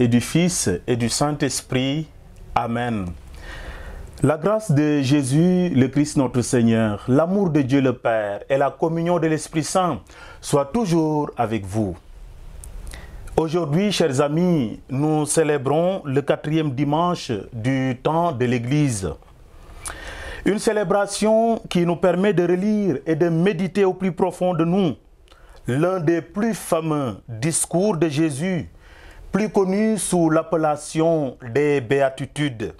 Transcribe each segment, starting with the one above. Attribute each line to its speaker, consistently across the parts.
Speaker 1: et du Fils et du Saint-Esprit. Amen. La grâce de Jésus, le Christ notre Seigneur, l'amour de Dieu le Père et la communion de l'Esprit Saint soient toujours avec vous. Aujourd'hui, chers amis, nous célébrons le 4e dimanche du temps de l'Église. Une célébration qui nous permet de relire et de méditer au plus profond de nous l'un des plus fameux discours de Jésus, plus connu sous l'appellation des Béatitudes.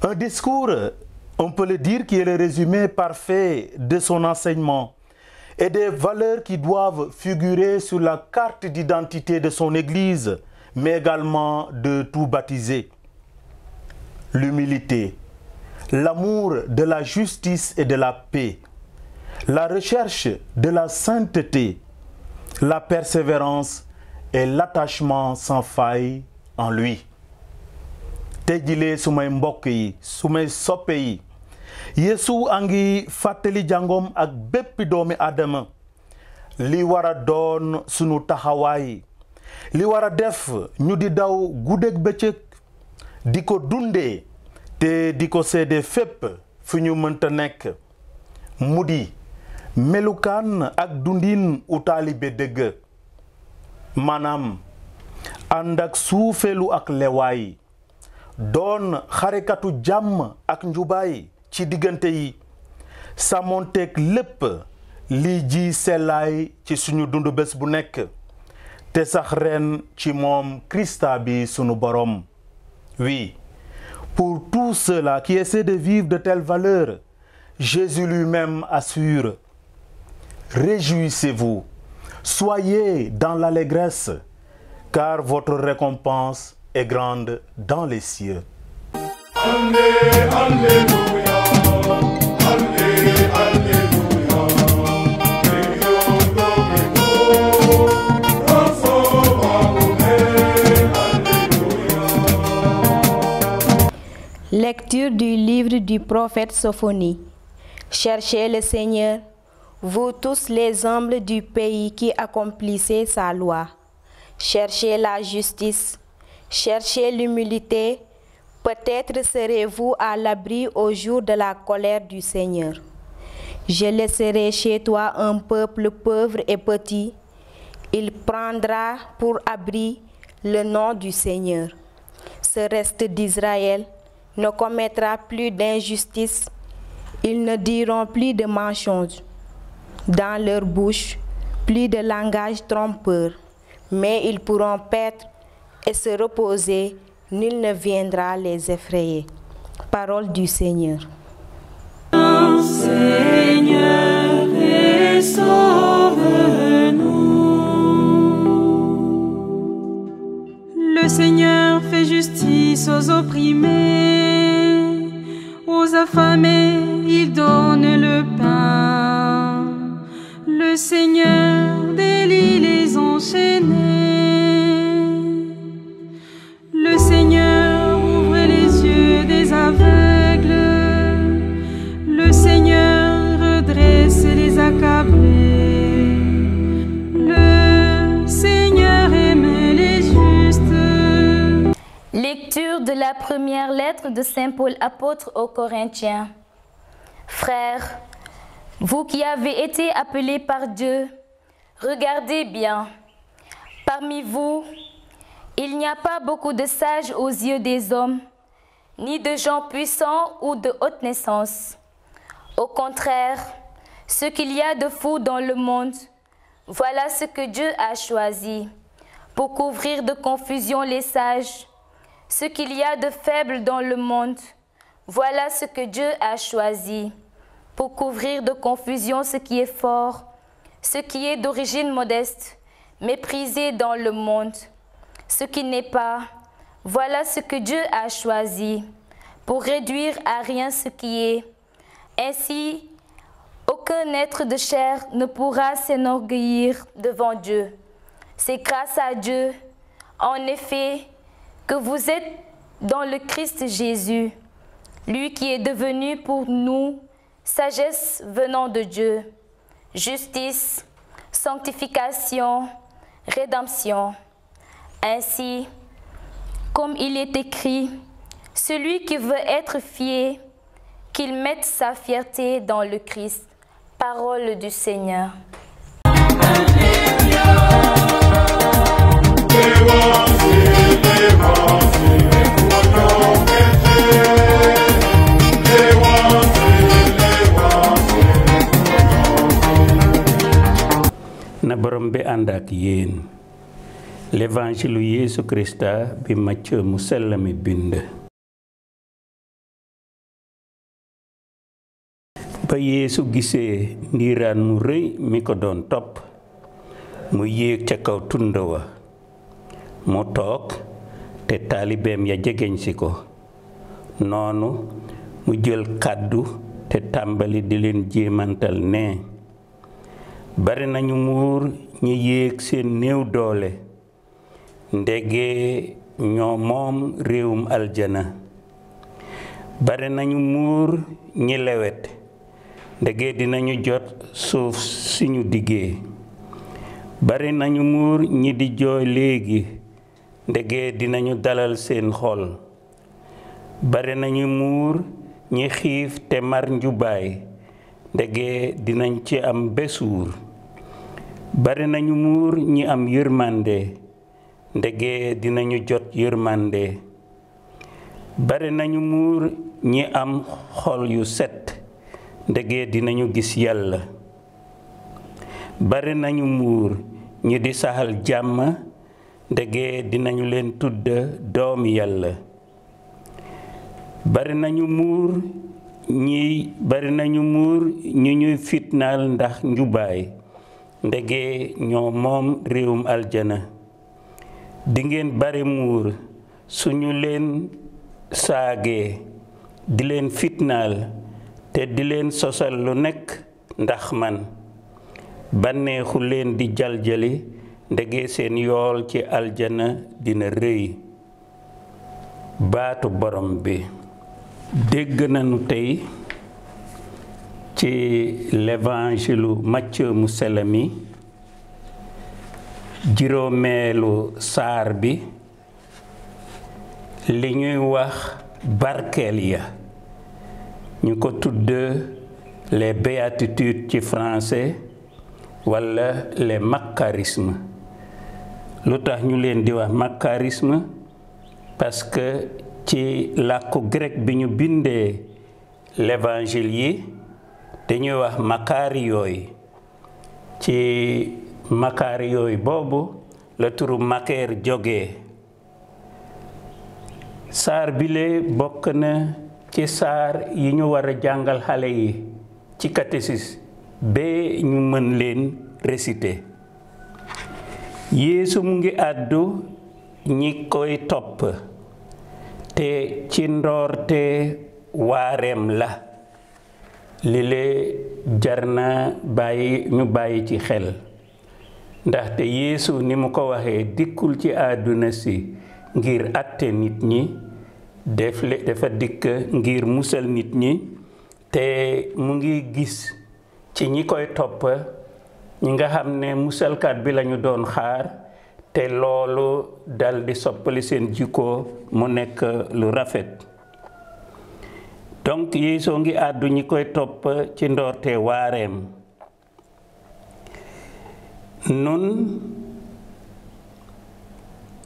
Speaker 1: Un discours, on peut le dire, qui est le résumé parfait de son enseignement et des valeurs qui doivent figurer sur la carte d'identité de son Église, mais également de tout baptisé. L'humilité, l'amour de la justice et de la paix, la recherche de la sainteté, la persévérance et l'attachement sans faille en lui. tey jilee sumay mbokk yi sumay soppe yi Yeesu a ngi fàttali jàngoom ak bépp doomi Aadama li war a doon sunu taxawaay li war a def ñu di daw guddeeg bëccëg di ko dundee te di ko seede fépp fu ñu mënta nekk mu di melukaan ak dundin u taalibe dëgg maanaam ànd ak suufeelu ak lewaay doon xarekatu jàmm ak njubaay ci diggante yi sàmmonteeg lépp li ji sellaay ci suñu dundu bés bu nekk te sax ren ci moom Krista bi sunu borom. Oui, pour tous ceux-là qui essaient de vivre de telles valeurs, Jésus lui-même assure: réjouissez-vous, soyez dans l'allégresse, car votre récompense est grande dans les cieux. Alléluia,
Speaker 2: Lecture du livre du prophète Sophonie. Cherchez le Seigneur, vous tous les humbles du pays qui accomplissez sa loi. Cherchez la justice, cherchez l'humilité, peut-être serez-vous à l'abri au jour de la colère du Seigneur. Je laisserai chez toi un peuple pauvre et petit. Il prendra pour abri le nom du Seigneur. Ce reste d'Israël ne commettra plus d'injustice. Ils ne diront plus de mensonges. Dans leur bouche, plus de langage trompeur. Mais ils pourront paître et se reposer. Nul ne viendra les effrayer. Parole du Seigneur.
Speaker 3: Seigneur, et sauve-nous. Le Seigneur fait justice aux opprimés, aux affamés, il donne le pain. Le Seigneur délie les enchaînés. Le Seigneur ouvre les yeux des aveugles. Le Seigneur redresse les accablés. Le Seigneur aime les justes.
Speaker 4: Lecture de la première lettre de Saint Paul apôtre aux Corinthiens. Frères, vous qui avez été appelés par Dieu, regardez bien. Parmi vous, il n'y a pas beaucoup de sages aux yeux des hommes, ni de gens puissants ou de haute naissance. Au contraire, ce qu'il y a de fou dans le monde, voilà ce que Dieu a choisi, pour couvrir de confusion les sages. Ce qu'il y a de faible dans le monde, voilà ce que Dieu a choisi, pour couvrir de confusion ce qui est fort, ce qui est d'origine modeste, méprisé dans le monde. Ce qui n'est pas, voilà ce que Dieu a choisi, pour réduire à rien ce qui est. Ainsi, aucun être de chair ne pourra s'enorgueillir devant Dieu. C'est grâce à Dieu, en effet, que vous êtes dans le Christ Jésus, lui qui est devenu pour nous sagesse venant de Dieu, justice, sanctification, rédemption. Ainsi, comme il est écrit, celui qui veut être fier, qu'il mette sa fierté dans le Christ. Parole du Seigneur.
Speaker 5: Na borom bi ànd ak yéen. L'évangile Yeesu Krista bi Macë mu sell mi bind. ba Yeesu gisee ndiiraan mu rëy mi ko doon topp mu yéeg ca kaw tund wa mu toog te taalibeem ya jegeñ si ko noonu mu jël kàddu te tàmbali di leen jéemantal ne bari nañu muur ñi yéeg seen néew doole ndege ñoo moom réewum aljana bari nañu muur ñi lewet ndege dinañu jot suuf suñu diggee bari nañu muur ñi di jooy léegi ndege dinañu dalal seen xol bari nañu muur ñi xiif te mar njubaay ndege dinañ ci am besuur bari nañu muur ñi am yërmande ndege dinañu jot yërmande bari nañu muur ñi am xol yu set ndege dinañu gis Yàlla bari nañu muur ñi di saxal jàmm ndege dinañu leen tudd doomi Yàlla bari nañu muur ñi ñuy fitnaal ndax njubaay ndege ñoo moom réewum aljana dingeen bari muur suñu leen saagee di leen fitnaal te di leen sosal lu nekk ndax man bànneexu leen di jaljali ndege seen yool ci aljana dina rëy baatu borom bi dégg nañu tey ci l'évangile Macë mu sell mi juróomeelu saar bi li ñuy wax barkeel ya ñu ko tudd les béatitudes ci français walla les maccarismes lu tax ñu leen di wax maccarisme parce que ci làkku grec bi ñu bindee l'évangile yi dañuy wax makarioi ci makarioi boobu la turu makeer jógee saar bile bokk na ci saar yi ñu war a jàngal xale yi ci catéchisme ba ñu mën leen réciter Yeesu mu ngi àddu ñi koy topp te ci ndoorte waareem la li lee jar na ñu bàyyi ci xel ndaxte Yeesu ni mu ko waxee dikkul ci àdduna si ngir àtte nit ñi dafa dikk ngir musal nit ñi te mu ngi gis ci ñi koy topp ñi nga xam ne musalkat bi lañu doon xaar te loolu dal di soppali seen jikko mu nekk lu rafet donc Yeesu ngi àddu ñi koy topp ci ndoorte waareem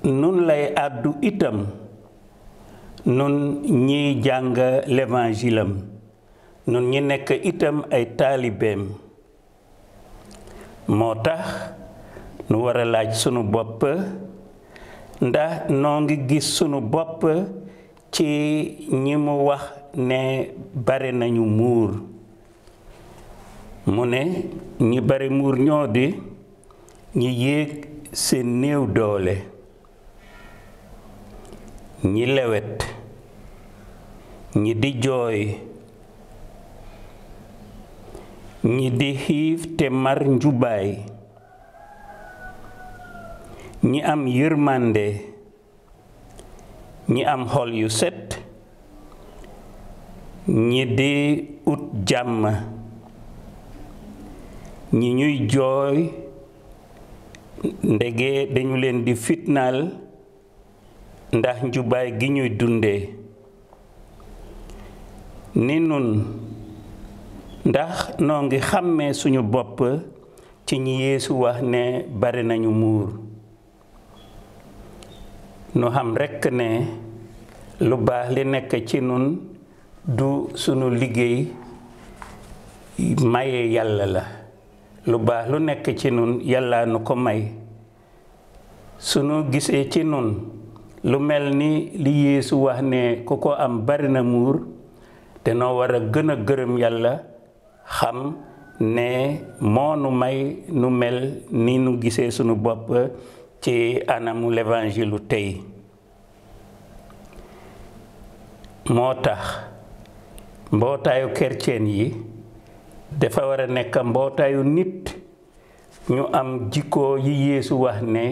Speaker 5: nun lay àddu itam nun ñiy jàng l'évangile am nun ñi nekk itam ay taalibeem moo tax nu war a laaj sunu bopp ndax noo ngi gis sunu bopp ci ñi mu wax ne bare nañu muur mu ne ñi bare muur ñoo di ñi yéeg seen néew doole ñi lewet ñi di jooy ñi di xiif te mar njubaay ñi am yërmande ñi am xol yu set ñi di ut jàmm ñi ñuy jooy ndege dañu leen di fitnaal ndax njubaay gi ñuy dundee ni nun ndax noo ngi xàmmee suñu bopp ci ñi Yeesu wax ne bari nañu muur nu xam rekk ne lu baax li nekk ci nun du sunu liggéey maye yàlla la lu baax lu nekk ci nun yàlla nu ko may sunu gisee ci nun lu mel ni li Yeesu wax ne ku ko am bari na muur te noo war a gën a gërëm yàlla xam ne moo nu may nu mel ni nu gisee sunu bopp ci anamu l'évangile tey moo tax mbootaayu chrétien yi dafa war a nekk mbootaayu nit ñu am jikko yi Yeesu wax ne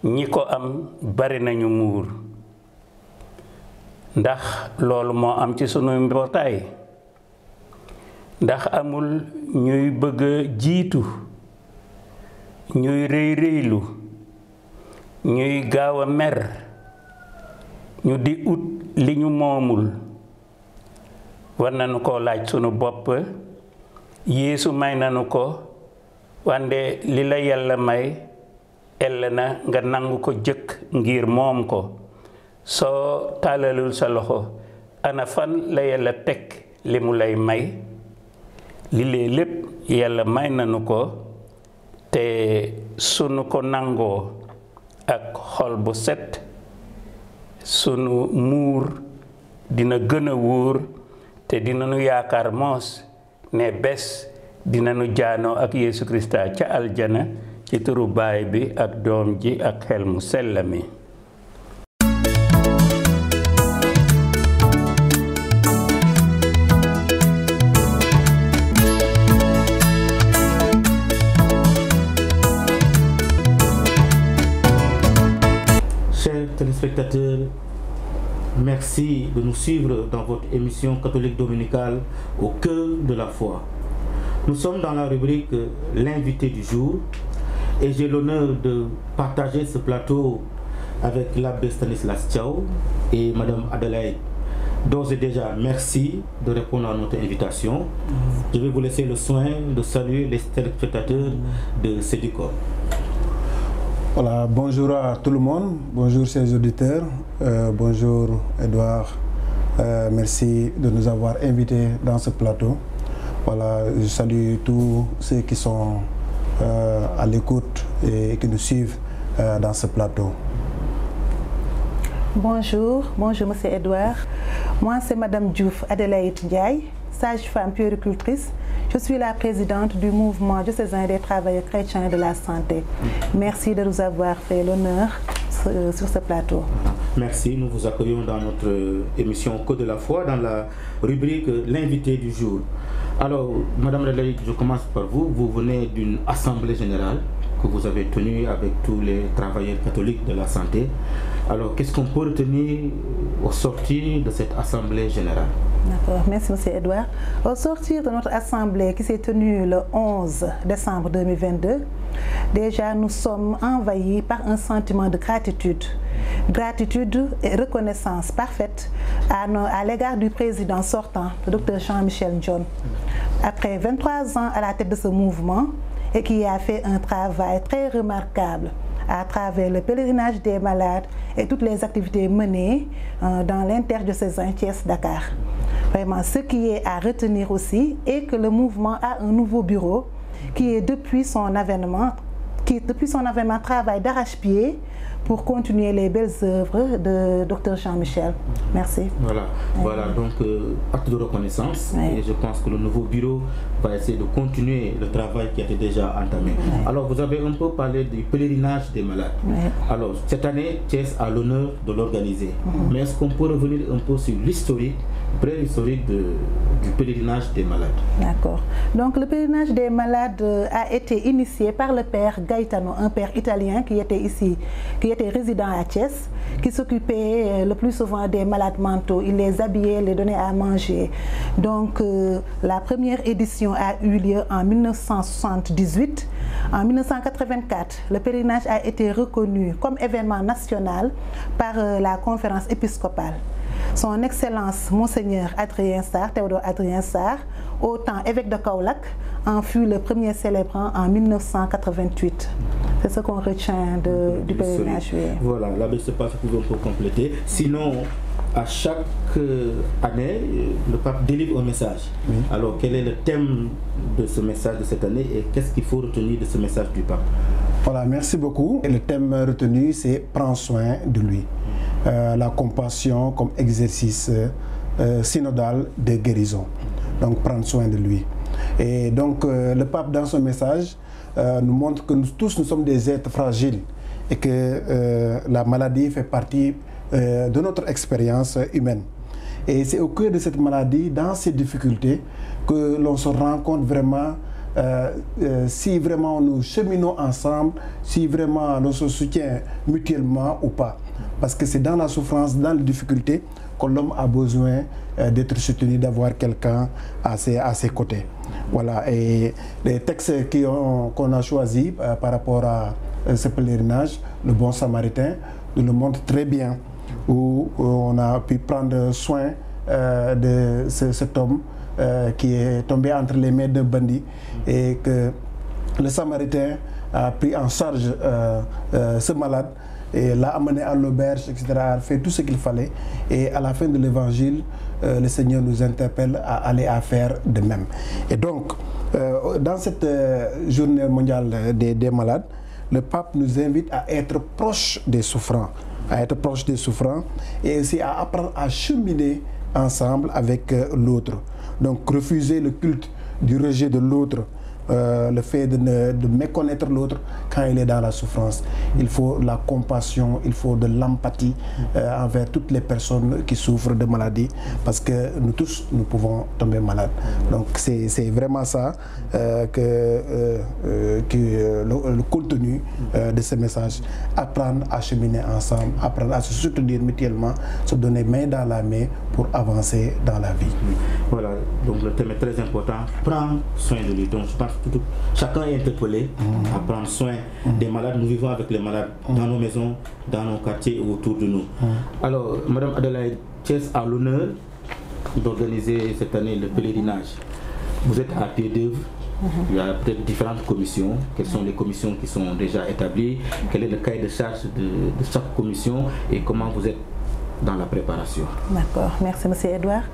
Speaker 5: ñi ko am bari nañu muur ndax loolu moo am ci sunu mbootaay ndax amul ñuy bëgg a jiitu ñuy rëy rëylu ñuy gaaw a mer ñu di ut li ñu moomul war nañu ko laaj sunu bopp Yeesu may nañu ko wande li la yàlla may ell na nga nangu ko jëkk ngir moom ko soo tàllalul sa loxo ana fan la yàlla teg li mu lay may li lee lépp yàlla may nañu ko te sunu ko nangoo ak xol bu set sunu muur dina gën a wóor te dinañu yaakaar moos ne bés dinañu jaanoo ak Yeesu Krista ca aljana ci turu baay bi ak doom ji ak xel mu sell mi
Speaker 1: Chers téléspectateurs, merci de nous suivre dans votre émission catholique dominicale au cœur de la foi. Nous sommes dans la rubrique l'invité du jour et j'ai l'honneur de partager ce plateau avec l'abbé Stanislas Thiaw et madame Adelaide. D'ores et déjà, merci de répondre à notre invitation. Je vais vous laisser le soin de saluer les téléspectateurs de Sédicor.
Speaker 6: Voilà, bonjour à tout le monde, bonjour chers auditeurs, bonjour Edouard, merci de nous avoir invités dans ce plateau. Voilà, je salue tous ceux qui sont à l'écoute et qui nous suivent dans ce plateau.
Speaker 7: Bonjour monsieur Edouard. Moi c'est madame Diouf Adelaide Ndiaye, sage-femme puéricultrice. Je suis la présidente du mouvement diocésain des travailleurs chrétiens de la santé. Merci de nous avoir fait l'honneur sur ce plateau.
Speaker 1: Merci, nous vous accueillons dans notre émission Code de la foi, dans la rubrique l'invité du jour. Alors, madame Adelaide, je commence par vous. Vous venez d'une assemblée générale que vous avez tenue avec tous les travailleurs catholiques de la santé. Alors, qu'est-ce qu'on peut retenir au sortir de cette assemblée générale?
Speaker 7: D'accord, merci monsieur Edouard. Au sortir de notre assemblée qui s'est tenue le 11 décembre 2022, déjà nous sommes envahis par un sentiment de gratitude. Gratitude et reconnaissance parfaite à l'égard du président sortant, le Dr Jean-Michel Ndione. Après 23 ans à la tête de ce mouvement et qui a fait un travail très remarquable à travers le pèlerinage des malades et toutes les activités menées dans l'interdiocésain Thiès-Dakar. Vraiment, ce qui est à retenir aussi est que le mouvement a un nouveau bureau qui est depuis son avènement travaille d'arrache-pied pour continuer les belles œuvres de Dr Jean-Michel. Merci.
Speaker 1: Voilà, voilà donc acte de reconnaissance et je pense que le nouveau bureau va essayer de continuer le travail qui a été déjà entamé. Alors vous avez un peu parlé du pèlerinage des malades. Alors cette année, Thiès a l'honneur de l'organiser. Mais est-ce qu'on peut revenir un peu sur l'historique, bref historique du pèlerinage des malades?
Speaker 7: D'accord. Donc le pèlerinage des malades a été initié par le père Gaetano, un père italien qui était ici qui était résident à Thiès, qui s'occupait le plus souvent des malades mentaux. Il les habillait, les donnait à manger. Donc la première édition a eu lieu en 1978. En 1984, le pèlerinage a été reconnu comme événement national par la conférence épiscopale. Son Excellence Monseigneur Adrien Sarr, Théodore Adrien Sarr, autant évêque de Kaolack, en fut le premier célébrant en 1988. C'est ce qu'on retient du pèlerinage.
Speaker 1: Voilà, l'abbé se passe pour compléter. Sinon, à chaque année, le pape délivre un message. Oui. Alors, quel est le thème de ce message de cette année et qu'est-ce qu'il faut retenir de ce message du pape?
Speaker 6: Voilà, merci beaucoup. Le thème retenu, c'est « Prends soin de lui ». La compassion comme exercice synodal de guérison. Donc, prendre soin de lui. Et donc, le pape, dans son message, nous montre que nous tous, nous sommes des êtres fragiles et que la maladie fait partie de notre expérience humaine. Et c'est au cœur de cette maladie, dans ces difficultés, que l'on se rend compte vraiment si vraiment nous cheminons ensemble, si vraiment l'on se soutient mutuellement ou pas. Parce que c'est dans la souffrance, dans les difficultés, que l'homme a besoin d'être soutenu, d'avoir quelqu'un à ses côtés. Voilà, et les textes qu'on a choisis par rapport à ce pèlerinage, le bon samaritain, nous le montre très bien, où on a pu prendre soin de cet homme qui est tombé entre les mains d'un bandit et que le samaritain a pris en charge ce malade et l'a amené à l'auberge, etc., a fait tout ce qu'il fallait. Et à la fin de l'évangile, le Seigneur nous interpelle à aller à faire de même. Et donc, dans cette journée mondiale des malades, le pape nous invite à être proche des souffrants, et aussi à apprendre à cheminer ensemble avec l'autre. Donc refuser le culte du rejet de l'autre, le fait de méconnaître l'autre quand il est dans la souffrance. Il faut la compassion, il faut de l'empathie envers toutes les personnes qui souffrent de maladies, parce que nous tous, nous pouvons tomber malades. Donc c'est vraiment ça le contenu de ce message. Apprendre à cheminer ensemble, apprendre à se soutenir mutuellement, se donner main dans la main pour avancer dans la vie.
Speaker 1: Voilà, donc le thème est très important. Prendre soin de lui. Donc je pense que chacun est interpellé à prendre soin des malades. Nous vivons avec les malades dans nos maisons, dans nos quartiers et autour de nous. Alors, Madame Adelaide Thiès a l'honneur d'organiser cette année le pèlerinage. Vous êtes à pied d'œuvre. Il y a peut-être différentes commissions. Quelles sont les commissions qui sont déjà établies? Quel est le cahier de charge de chaque commission et comment vous êtes dans la préparation? D'accord,
Speaker 7: merci M. Edouard.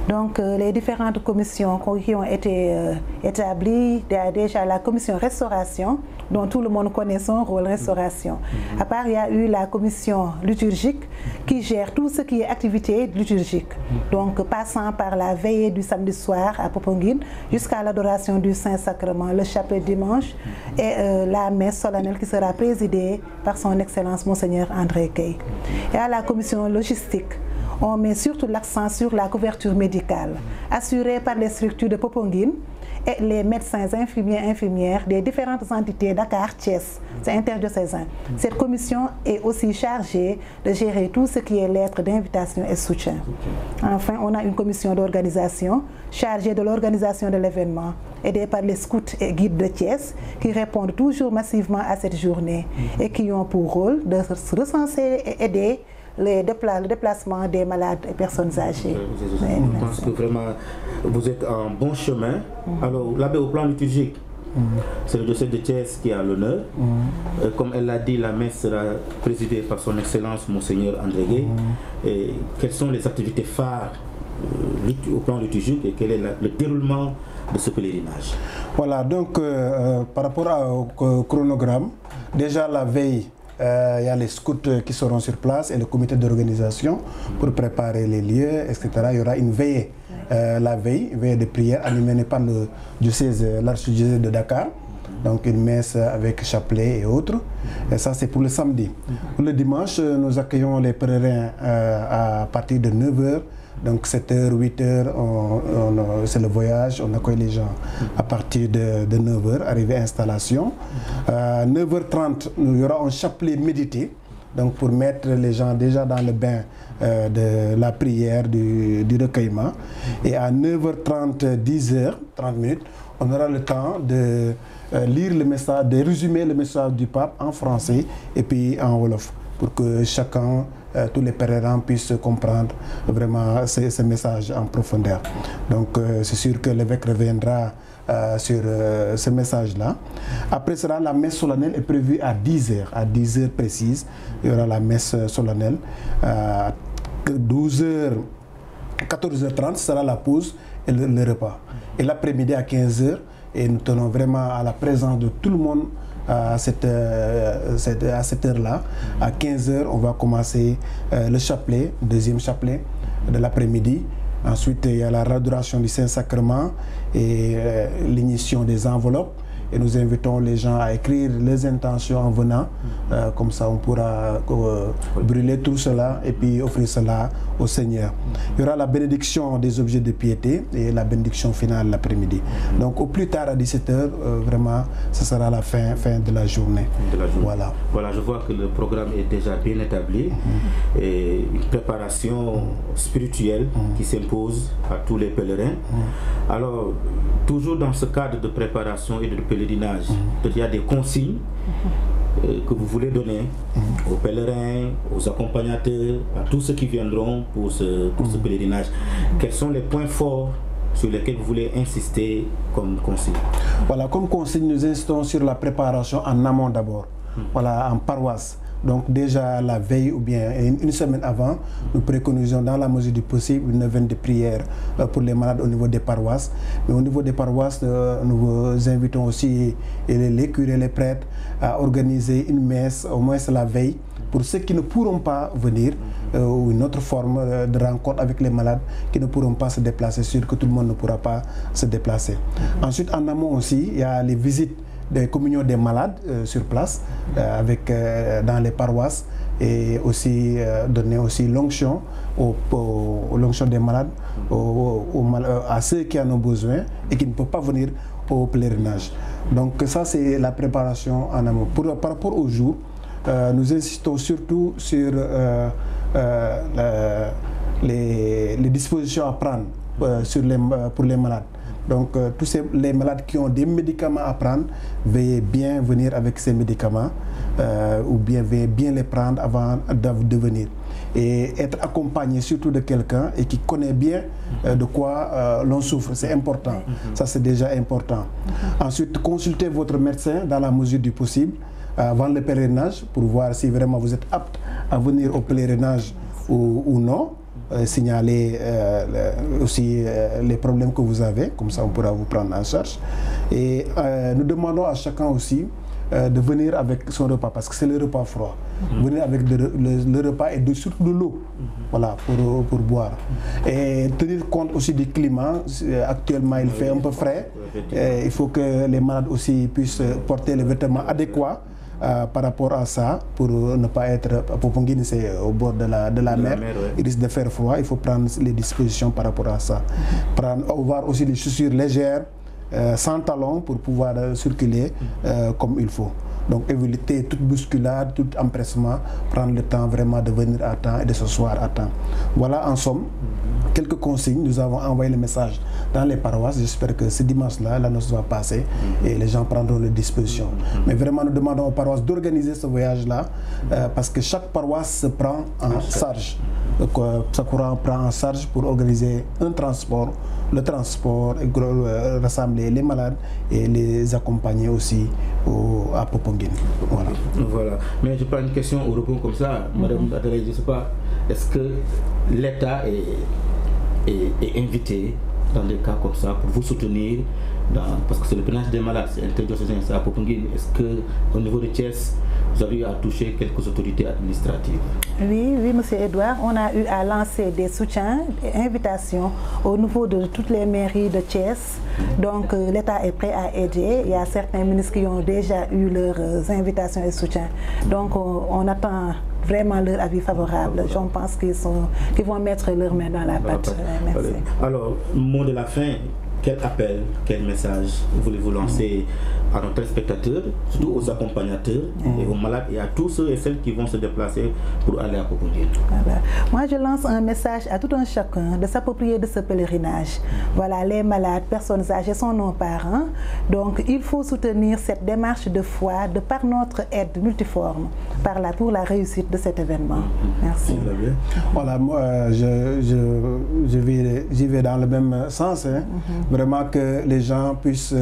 Speaker 7: Donc les différentes commissions qui ont été établies, il y a déjà la commission restauration, dont tout le monde connaît son rôle, restauration. À part, il y a eu la commission liturgique qui gère tout ce qui est activité liturgique. Donc passant par la veillée du samedi soir à Popenguine jusqu'à l'adoration du Saint-Sacrement, le chapelet dimanche et la messe solennelle qui sera présidée par son Excellence Monseigneur André Key. Et à la commission logistique, on met surtout l'accent sur la couverture médicale, assurée par les structures de Popenguine et les médecins infirmières des différentes entités Dakar-Thiès, c'est interdiocésain. Cette commission est aussi chargée de gérer tout ce qui est lettres d'invitation et soutien. Enfin, on a une commission d'organisation chargée de l'organisation de l'événement, aidée par les scouts et guides de Thiès qui répondent toujours massivement à cette journée et qui ont pour rôle de recenser et aider le déplacement des malades et personnes âgées.
Speaker 1: Je pense que vraiment vous êtes en bon chemin. Alors, l'abbé, au plan liturgique, c'est le diocèse de Thiès qui a l'honneur. Comme elle l'a dit, la messe sera présidée par son Excellence Monseigneur André Key. Et quelles sont les activités phares au plan liturgique et quel est le déroulement de ce pèlerinage?
Speaker 6: Voilà, donc par rapport au chronogramme, déjà la veille, il y a les scouts qui seront sur place et le comité d'organisation pour préparer les lieux, etc. Il y aura une veillée, la veille de prière animée par l'archidiocèse de Dakar. Donc une messe avec chapelet et autres. Et ça c'est pour le samedi. Pour le dimanche, nous accueillons les pèlerins à partir de 9h. Donc 7h, 8h, c'est le voyage, on accueille les gens à partir de 9h, arrivée installation. 9h30, il y aura un chapelet médité donc pour mettre les gens déjà dans le bain de la prière, du recueillement. Et à 9h30, 10h, 30 minutes, on aura le temps de lire le message, de résumer le message du pape en français et puis en wolof, pour que chacun, tous les pèlerins puissent comprendre vraiment ce message en profondeur. Donc c'est sûr que l'évêque reviendra sur ce message-là. Après cela, la messe solennelle est prévue à 10h, à 10h précise. Il y aura la messe solennelle. 12h, 14h30 sera la pause et le repas. Et l'après-midi à 15h, et nous tenons vraiment à la présence de tout le monde à cette heure-là. À 15h, on va commencer le chapelet, deuxième chapelet de l'après-midi. Ensuite, il y a la l'adoration du Saint-Sacrement et l'initiation des enveloppes. Et nous invitons les gens à écrire les intentions en venant. Comme ça, on pourra brûler tout cela et puis offrir cela au Seigneur. Il y aura la bénédiction des objets de piété et la bénédiction finale l'après-midi. Donc, au plus tard à 17h, vraiment, ce sera la fin de la journée. Voilà.
Speaker 8: Voilà, je vois que le programme est déjà bien établi et une préparation spirituelle qui s'impose à tous les pèlerins. Alors, toujours dans ce cadre de préparation et de pèlerinage, il y a des consignes que vous voulez donner aux pèlerins, aux accompagnateurs, à tous ceux qui viendront pour ce pèlerinage. Quels sont les points forts sur lesquels vous voulez insister comme consigne?
Speaker 6: Voilà, comme consigne, nous insistons sur la préparation en amont d'abord, voilà, en paroisse. Donc déjà la veille ou bien une semaine avant, nous préconisons dans la mesure du possible une neuvaine de prière pour les malades au niveau des paroisses. Mais au niveau des paroisses, nous vous invitons aussi les curés, les prêtres à organiser une messe au moins la veille pour ceux qui ne pourront pas venir, ou une autre forme de rencontre avec les malades qui ne pourront pas se déplacer. C'est sûr que tout le monde ne pourra pas se déplacer. Ensuite, en amont aussi, il y a les visites des communions des malades sur place dans les paroisses, et aussi donner aussi l'onction l'onction des malades à ceux qui en ont besoin et qui ne peuvent pas venir au pèlerinage. Donc ça, c'est la préparation en amont. Par rapport au jour, nous insistons surtout sur les dispositions à prendre pour les malades. Donc tous les malades qui ont des médicaments à prendre, veuillez bien venir avec ces médicaments ou bien veuillez bien les prendre avant de venir. Et être accompagné surtout de quelqu'un et qui connaît bien de quoi l'on souffre, c'est important. Ça, c'est déjà important. Ensuite, consultez votre médecin dans la mesure du possible avant le pèlerinage pour voir si vraiment vous êtes apte à venir au pèlerinage ou non. Signaler aussi les problèmes que vous avez, comme ça on pourra vous prendre en charge. Et nous demandons à chacun aussi de venir avec son repas, parce que c'est le repas froid. Venir avec le repas et surtout de l'eau, voilà, pour boire. Et tenir compte aussi du climat. Actuellement, il fait un peu frais. Il faut que les malades aussi puissent porter les vêtements adéquats par rapport à ça, pour ne pas être à Popenguine, c'est au bord de la mer, ouais. Il risque de faire froid, il faut prendre les dispositions par rapport à ça. Avoir aussi des chaussures légères, sans talons, pour pouvoir circuler comme il faut. Donc éviter toute bousculade, tout empressement, prendre le temps vraiment de venir à temps et de s'asseoir à temps. Voilà en somme quelques consignes. Nous avons envoyé le message dans les paroisses. J'espère que ce dimanche-là, la noce va passer et les gens prendront les dispositions. Mais vraiment, nous demandons aux paroisses d'organiser ce voyage-là parce que chaque paroisse se prend en charge. Donc, ça prend en charge pour organiser un transport, le transport, rassembler les malades et les accompagner aussi à Popenguine. Voilà.
Speaker 8: Voilà. Mais je prends une question au repos comme ça, Madame Adelaide, je ne sais pas, est-ce que l'État est invité dans des cas comme ça pour vous soutenir parce que c'est le pèlerinage des malades, c'est interdiocésain, c'est à Popenguine. Est-ce qu'au niveau de Thiès, vous avez eu à toucher quelques autorités administratives? Oui,
Speaker 7: monsieur Edouard, on a eu à lancer des soutiens, des invitations au niveau de toutes les mairies de Thiès. Donc l'État est prêt à aider. Il y a certains ministres qui ont déjà eu leurs invitations et soutiens. Donc on attend vraiment leur avis favorable. Je pense qu'ils vont mettre leurs mains dans la pâte. Merci.
Speaker 8: Alors, mot de la fin, quel appel, quel message voulez-vous lancer à nos téléspectateurs, surtout aux accompagnateurs et aux malades et à tous ceux et celles qui vont se déplacer pour aller à Popenguine?
Speaker 7: Moi, je lance un message à tout un chacun de s'approprier de ce pèlerinage. Voilà, les malades, personnes âgées sont nos parents. Donc, il faut soutenir cette démarche de foi de par notre aide multiforme pour la réussite de cet événement. Merci.
Speaker 6: Voilà, moi, j'y vais dans le même sens. Hein. Vraiment que les gens puissent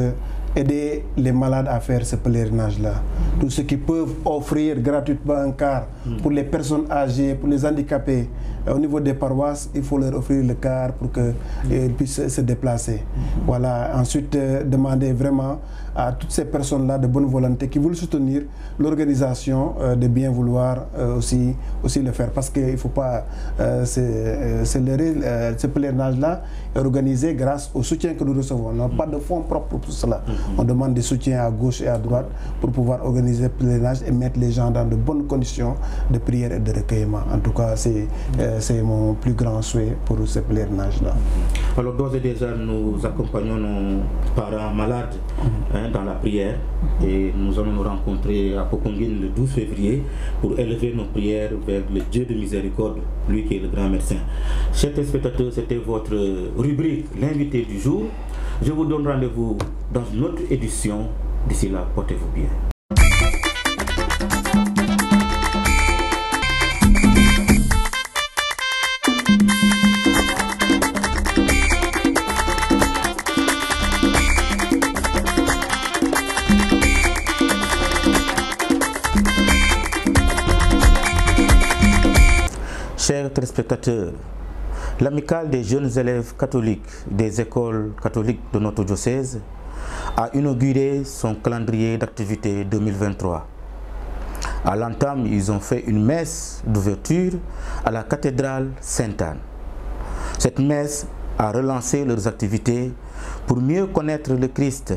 Speaker 6: aider les malades à faire ce pèlerinage-là. Tous ceux qui peuvent offrir gratuitement un car pour les personnes âgées, pour les handicapés, au niveau des paroisses, il faut leur offrir le car pour qu'ils puissent se déplacer. Voilà. Ensuite, demander vraiment à toutes ces personnes-là de bonne volonté qui veulent soutenir l'organisation de bien vouloir aussi le faire. Parce qu'il ne faut pas ce pèlerinage-là est organisé grâce au soutien que nous recevons. On n'a pas de fonds propres pour cela. On demande des soutiens à gauche et à droite pour pouvoir organiser le pèlerinage et mettre les gens dans de bonnes conditions de prière et de recueillement. En tout cas, c'est mon plus grand souhait pour ce pèlerinage-là.
Speaker 8: Alors d'ores et déjà, nous accompagnons nos parents malades dans la prière et nous allons nous rencontrer à Popenguine le 12 février pour élever nos prières vers le Dieu de miséricorde, lui qui est le grand médecin. Chers téléspectateurs, c'était votre rubrique, l'invité du jour. Je vous donne rendez-vous dans une autre édition. D'ici là, portez-vous bien. Chers téléspectateurs, l'amicale des jeunes élèves catholiques des écoles catholiques de notre diocèse a inauguré son calendrier d'activités 2023. À l'entame, ils ont fait une messe d'ouverture à la cathédrale Sainte-Anne. Cette messe a relancé leurs activités pour mieux connaître le Christ,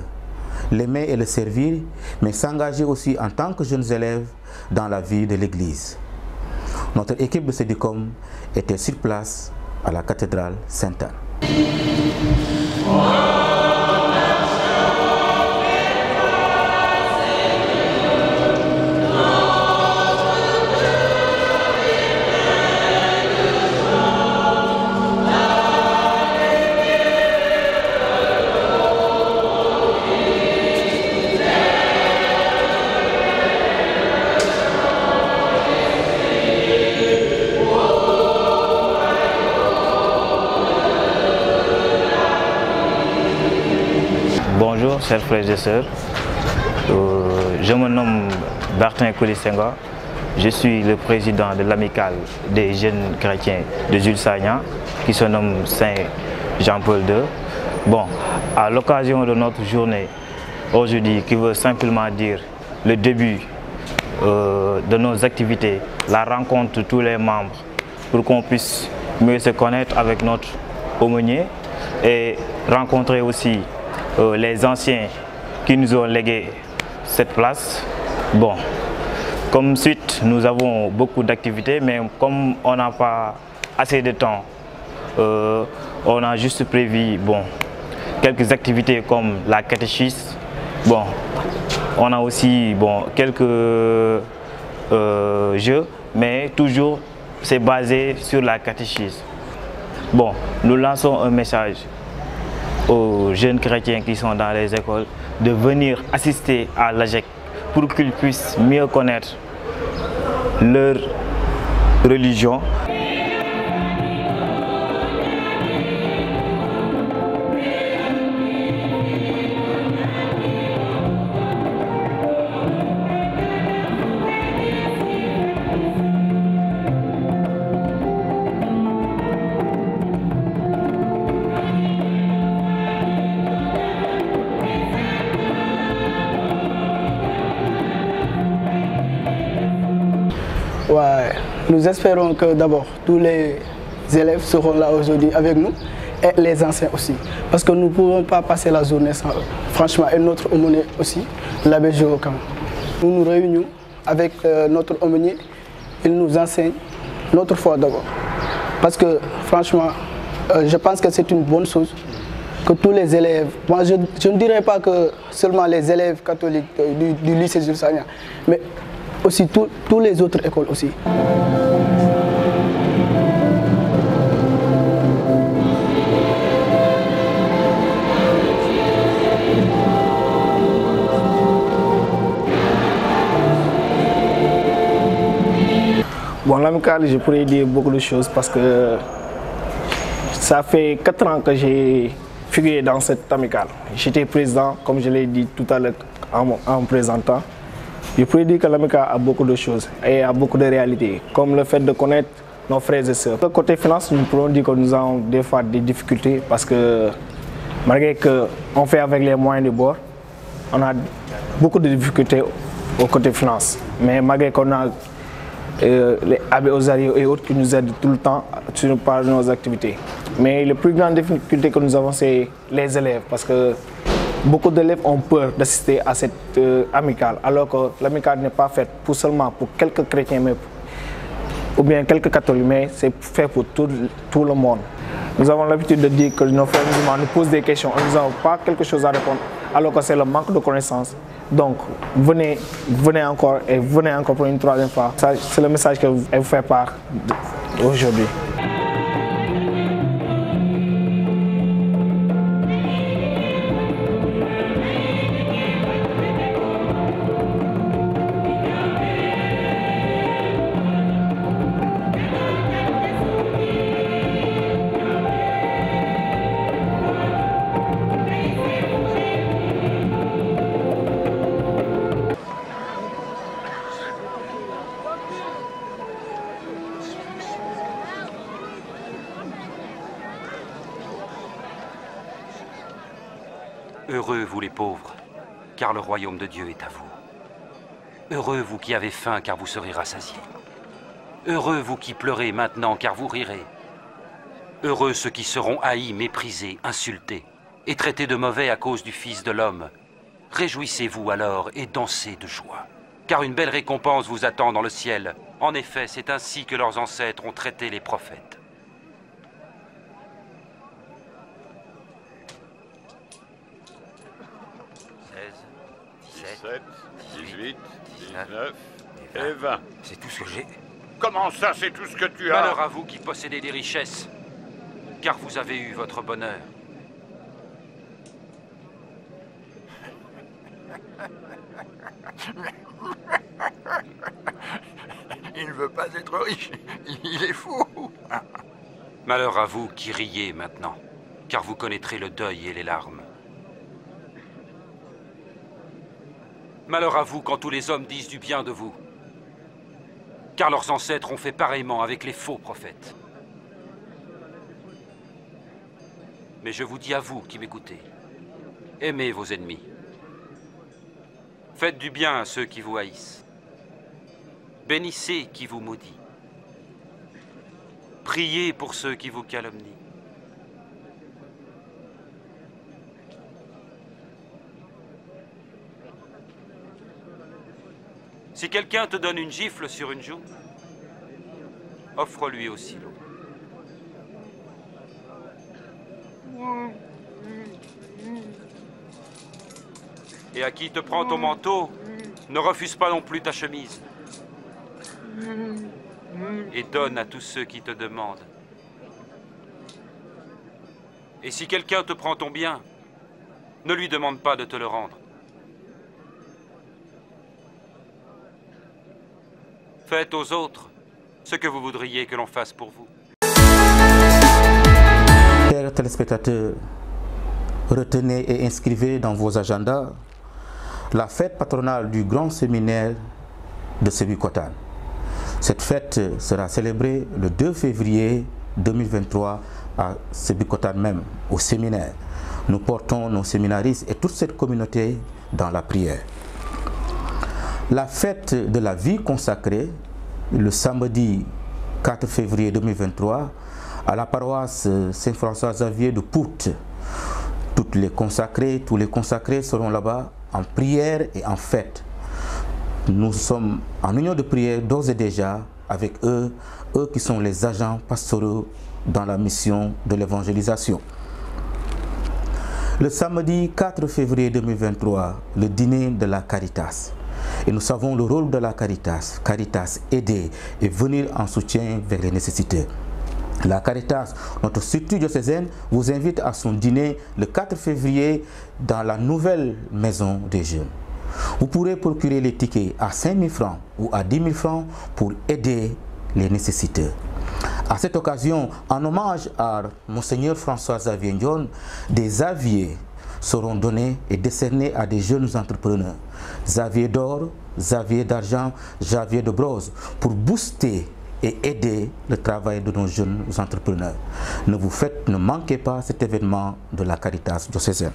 Speaker 8: l'aimer et le servir, mais s'engager aussi en tant que jeunes élèves dans la vie de l'Église. Notre équipe de Cédicom était sur place à la cathédrale Sainte-Anne.
Speaker 9: Bonjour chers frères et sœurs, je me nomme Bertin Koulissenga, je suis le président de l'amicale des jeunes chrétiens de Jules Sagna qui se nomme Saint Jean-Paul II. Bon, à l'occasion de notre journée aujourd'hui qui veut simplement dire le début de nos activités, la rencontre de tous les membres pour qu'on puisse mieux se connaître avec notre aumônier et rencontrer aussi les anciens qui nous ont légué cette place. Bon, comme suite, nous avons beaucoup d'activités, mais comme on n'a pas assez de temps, on a juste prévu quelques activités comme la catéchisme. Bon, on a aussi quelques jeux, mais toujours c'est basé sur la catéchisme. Bon, nous lançons un message aux jeunes chrétiens qui sont dans les écoles de venir assister à l'AGEC pour qu'ils puissent mieux connaître leur religion.
Speaker 10: Ouais, nous espérons que d'abord tous les élèves seront là aujourd'hui avec nous et les anciens aussi. Parce que nous ne pouvons pas passer la journée sans eux. Franchement, et notre aumônier aussi, l'abbé Jérôme. Nous nous réunions avec notre aumônier, il nous enseigne notre foi d'abord. Parce que franchement, je pense que c'est une bonne chose que tous les élèves, moi je ne dirais pas que seulement les élèves catholiques du lycée Jules Sagna, mais aussi tous les autres écoles aussi. Bon, l'amicale, je pourrais dire beaucoup de choses parce que ça fait 4 ans que j'ai figuré dans cette amicale. J'étais président, comme je l'ai dit tout à l'heure en me présentant. Je pourrais dire que l'amicale a beaucoup de choses et a beaucoup de réalités, comme le fait de connaître nos frères et sœurs. Côté finance, nous pouvons dire que nous avons des fois des difficultés parce que malgré qu'on fait avec les moyens de bord, on a beaucoup de difficultés au côté finance. Mais malgré qu'on a les abbés Osario et autres qui nous aident tout le temps par nos activités. Mais la plus grande difficulté que nous avons, c'est les élèves, parce que beaucoup d'élèves ont peur d'assister à cette amicale, alors que l'amicale n'est pas faite seulement pour quelques chrétiens, ou bien quelques catholiques, mais c'est fait pour tout le monde. Nous avons l'habitude de dire que nos frères musulmans nous posent des questions, nous n'avons pas quelque chose à répondre, alors que c'est le manque de connaissances. Donc, venez encore et venez encore pour une troisième fois. C'est le message que vous faites part aujourd'hui.
Speaker 11: Heureux vous les pauvres, car le royaume de Dieu est à vous. Heureux vous qui avez faim, car vous serez rassasiés. Heureux vous qui pleurez maintenant, car vous rirez. Heureux ceux qui seront haïs, méprisés, insultés, et traités de mauvais à cause du Fils de l'homme. Réjouissez-vous alors et dansez de joie, car une belle récompense vous attend dans le ciel. En effet, c'est ainsi que leurs ancêtres ont traité les prophètes. «
Speaker 12: 17, 18, 19 et 20.
Speaker 11: C'est tout ce que j'ai.
Speaker 12: Comment ça, c'est tout ce que tu as?
Speaker 11: Malheur à vous qui possédez des richesses, car vous avez eu votre bonheur.
Speaker 12: Il ne veut pas être riche, il est fou.
Speaker 11: Malheur à vous qui riez maintenant, car vous connaîtrez le deuil et les larmes. Malheur à vous quand tous les hommes disent du bien de vous, car leurs ancêtres ont fait pareillement avec les faux prophètes. Mais je vous dis à vous qui m'écoutez, aimez vos ennemis. Faites du bien à ceux qui vous haïssent. Bénissez qui vous maudit. Priez pour ceux qui vous calomnient. Si quelqu'un te donne une gifle sur une joue, offre-lui aussi l'eau. Et à qui te prend ton manteau, ne refuse pas non plus ta chemise. Et donne à tous ceux qui te demandent. Et si quelqu'un te prend ton bien, ne lui demande pas de te le rendre. Faites aux autres ce que vous voudriez que l'on fasse pour vous.
Speaker 8: Chers téléspectateurs, retenez et inscrivez dans vos agendas la fête patronale du grand séminaire de Sébikotane. Cette fête sera célébrée le 2 février 2023 à Sébikotane même, au séminaire. Nous portons nos séminaristes et toute cette communauté dans la prière. La fête de la vie consacrée, le samedi 4 février 2023, à la paroisse Saint-François-Xavier de Pout. Tous les consacrés seront là-bas en prière et en fête. Nous sommes en union de prière d'ores et déjà avec eux qui sont les agents pastoraux dans la mission de l'évangélisation. Le samedi 4 février 2023, le dîner de la Caritas. Et nous savons le rôle de la Caritas. Caritas, aider et venir en soutien vers les nécessiteux. La Caritas, notre structure diocésaine, vous invite à son dîner le 4 février dans la nouvelle maison des jeunes. Vous pourrez procurer les tickets à 5 000 francs ou à 10 000 francs pour aider les nécessiteux. À cette occasion, en hommage à Monseigneur François-Xavier Ndione, des aviers seront donnés et décernés à des jeunes entrepreneurs. Xavier d'or, Xavier d'argent, Xavier de bronze, pour booster et aider le travail de nos jeunes entrepreneurs. Ne manquez pas cet événement de la Caritas diocésaine.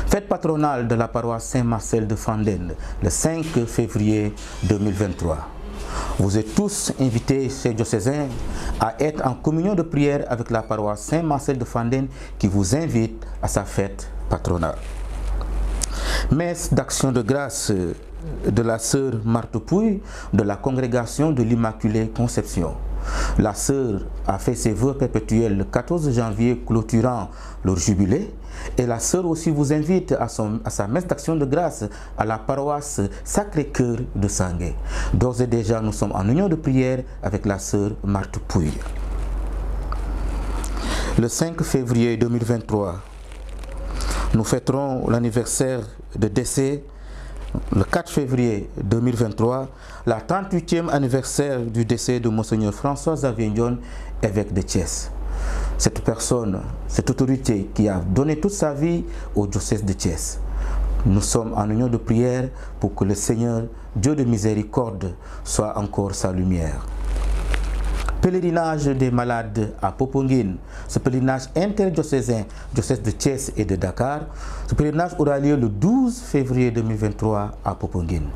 Speaker 8: Fête patronale de la paroisse Saint-Marcel de Fandène, le 5 février 2023. Vous êtes tous invités, chers diocésains, à être en communion de prière avec la paroisse Saint-Marcel de Fandène qui vous invite à sa fête patronale. Messe d'action de grâce de la sœur Marthe Pouille de la congrégation de l'Immaculée Conception. La sœur a fait ses vœux perpétuels le 14 janvier clôturant leur jubilé. Et la sœur aussi vous invite à sa messe d'action de grâce à la paroisse Sacré-Cœur de Sangué. D'ores et déjà, nous sommes en union de prière avec la sœur Marthe Pouille. Le 5 février 2023, nous fêterons l'anniversaire de décès. Le 4 février 2023, la 38e anniversaire du décès de Monseigneur François-Xavier Ndione, évêque de Thiès. Cette personne, cette autorité qui a donné toute sa vie au diocèse de Thiès. Nous sommes en union de prière pour que le Seigneur, Dieu de miséricorde, soit encore sa lumière. Pèlerinage des malades à Popenguine. Ce pèlerinage interdiocésain, diocèse de Thiès et de Dakar. Ce pèlerinage aura lieu le 12 février 2023 à Popenguine.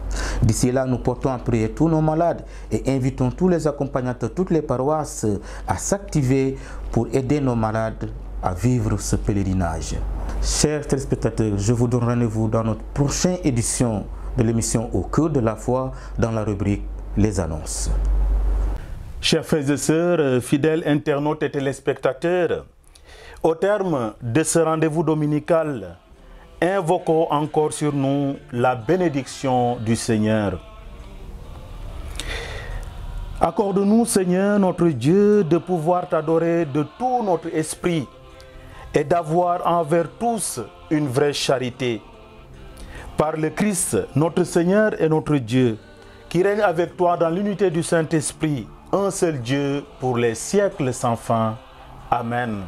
Speaker 8: D'ici là, nous portons en prière tous nos malades et invitons tous les accompagnateurs, toutes les paroisses à s'activer pour aider nos malades à vivre ce pèlerinage. Chers téléspectateurs, je vous donne rendez-vous dans notre prochaine édition de l'émission Au cœur de la foi dans la rubrique Les annonces.
Speaker 1: Chers frères et sœurs, fidèles internautes et téléspectateurs, au terme de ce rendez-vous dominical, invoquons encore sur nous la bénédiction du Seigneur. Accorde-nous, Seigneur, notre Dieu, de pouvoir t'adorer de tout notre esprit et d'avoir envers tous une vraie charité. Par le Christ, notre Seigneur et notre Dieu, qui règne avec toi dans l'unité du Saint-Esprit, un seul Dieu pour les siècles sans fin. Amen.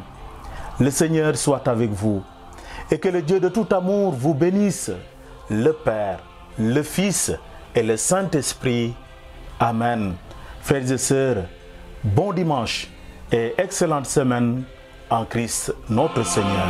Speaker 1: Le Seigneur soit avec vous et que le Dieu de tout amour vous bénisse, le Père, le Fils et le Saint-Esprit. Amen. Frères et sœurs, bon dimanche et excellente semaine en Christ notre Seigneur.